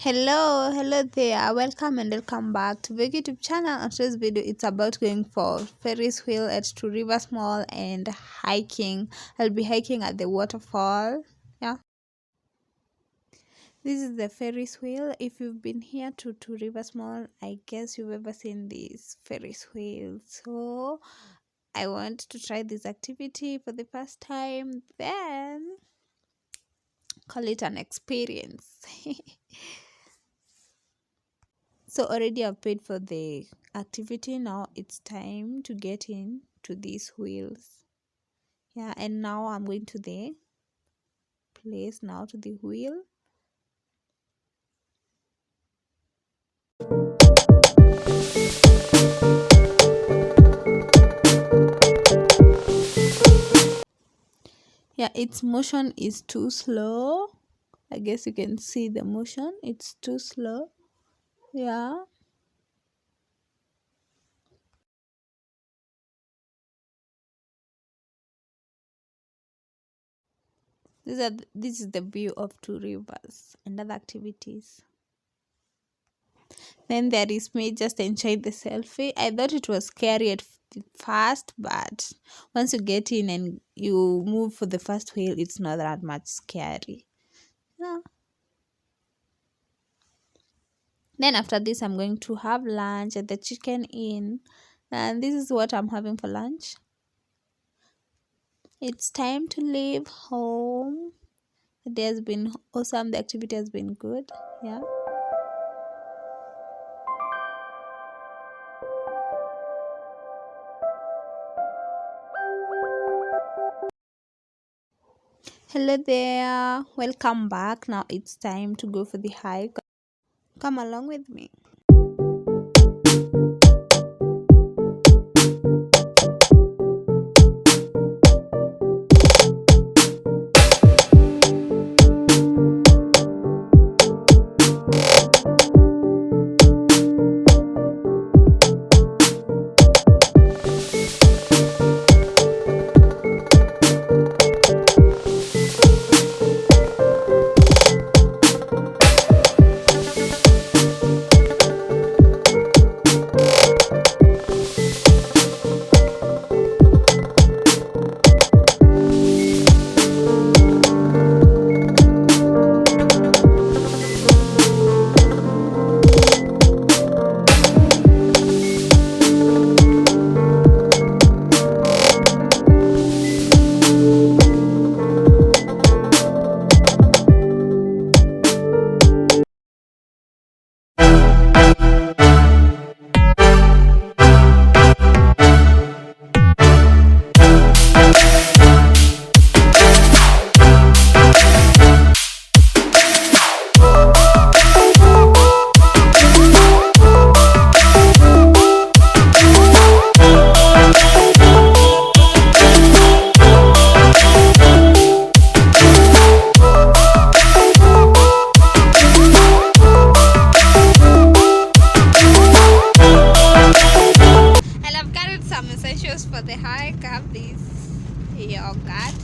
Hello there. Welcome and welcome back to the YouTube channel. On today's video, it's about going for Ferris wheel at Two Rivers Mall and hiking. I'll be hiking at the waterfall. Yeah, this is the Ferris wheel. If you've been here to Two Rivers Mall, I guess you've ever seen this Ferris wheel. So I want to try this activity for the first time. Then call it an experience. So already I've paid for the activity. Now it's time to get in to these wheels. Yeah, and now I'm going to the place now to the wheel. Yeah, its motion is too slow. I guess you can see the motion. It's too slow. Yeah. This is the view of Two Rivers and other activities. Then there is me just enjoying the selfie. I thought it was scary at first, but once you get in and you move for the first wheel, it's not that much scary. Yeah. Then after this, I'm going to have lunch at the Chicken Inn, and this is what I'm having for lunch. It's time to leave home. The day has been awesome. The activity has been good. Yeah. Hello there. Welcome back. Now it's time to go for the hike. Come along with me. For the hike, I have this yogurt.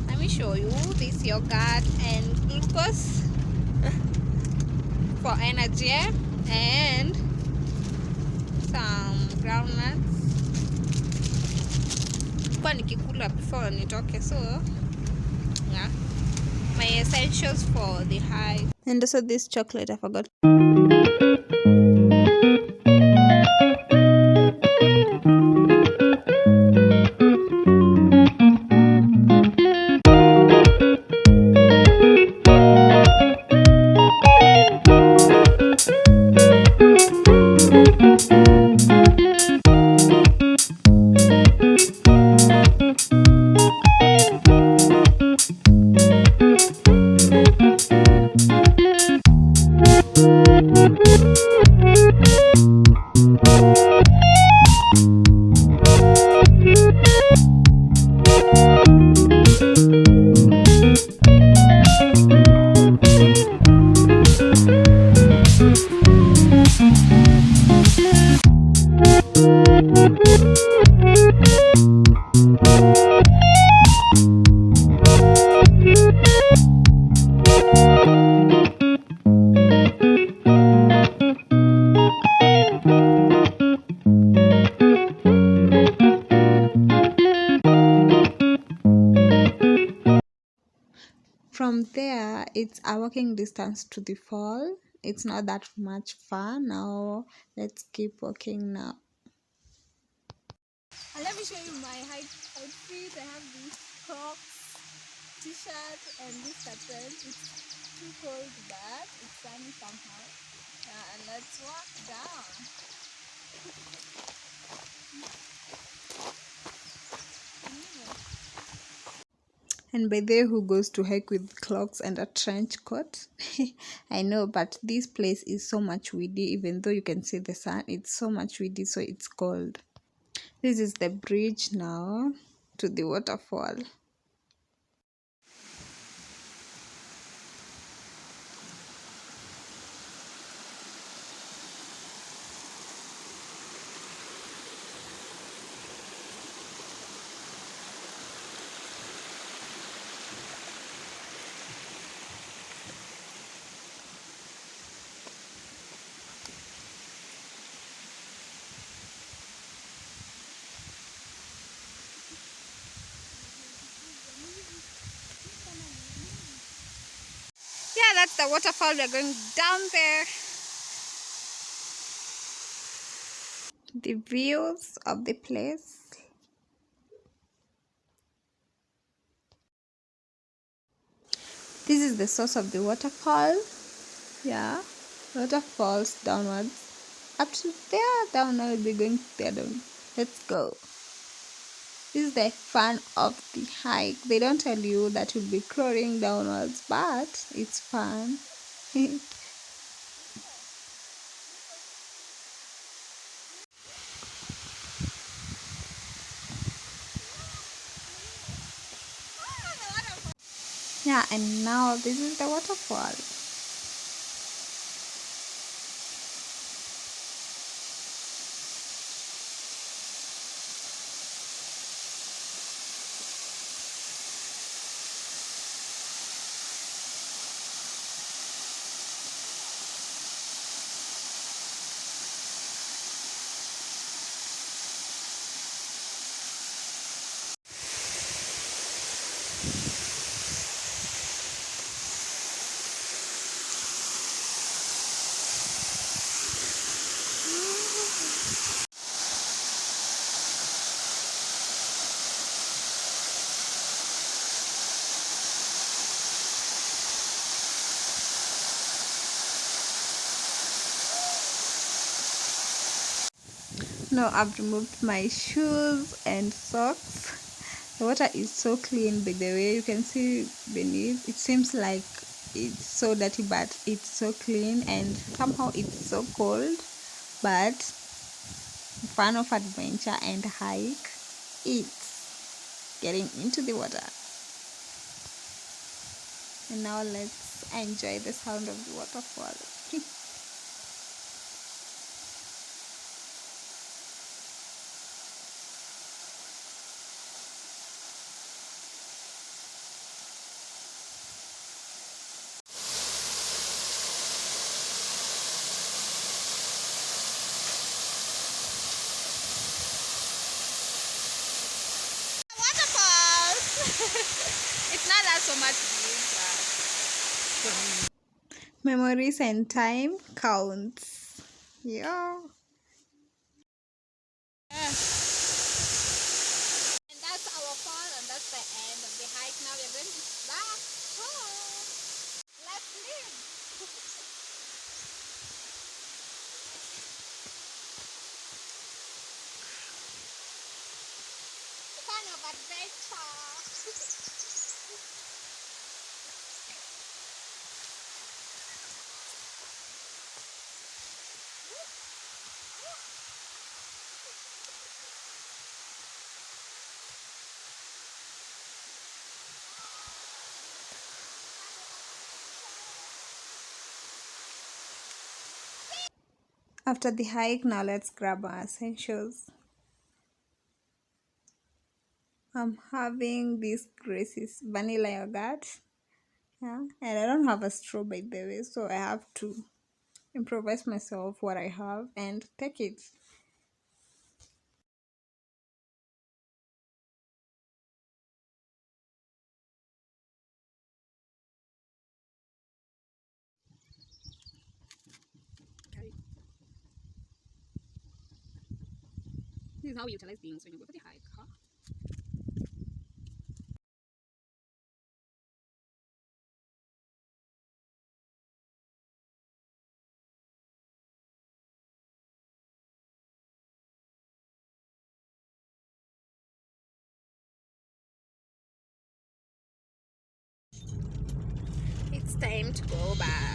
Let me show you this yogurt and glucose for energy and some groundnuts kwa nikikula before nitoke, so yeah, my essentials for the hike. And also this chocolate I forgot. there, it's a walking distance to the fall. It's not that much far. Now let's keep walking now. And let me show you my outfit. I have this Crocs t-shirt and this curtain. It's too cold, but it's sunny somehow. And let's walk down. And by there, who goes to hike with clogs and a trench coat? I know, but this place is so much windy. Even though you can see the sun, it's so much windy, so it's cold. This is the bridge now to the waterfall. Yeah, that's the waterfall. We're going down there. The views of the place. This is the source of the waterfall. Yeah, water falls downwards. Up to there, down. Now we'll be going there down. Let's go. This is the fun of the hike. They don't tell you that you'll be crawling downwards, but it's fun. Yeah, and now this is the waterfall. Now I've removed my shoes and socks. The water is so clean, by the way. You can see beneath. It seems like it's so dirty, but it's so clean, and somehow it's so cold. But fun of adventure and hike, it's getting into the water. And now let's enjoy the sound of the waterfall. Waterfalls! It's not that so much big, but memories and time counts. Yeah. And that's our fall, and that's the end of the hike. Now we're going back home. Let's live. Fun of adventure. After the hike, now let's grab our essentials. I'm having this Grace's vanilla yogurt. Yeah, and I don't have a straw, by the way, so I have to improvise myself what I have and take it. this is how we utilize things when you go for the hike, huh? It's time to go back.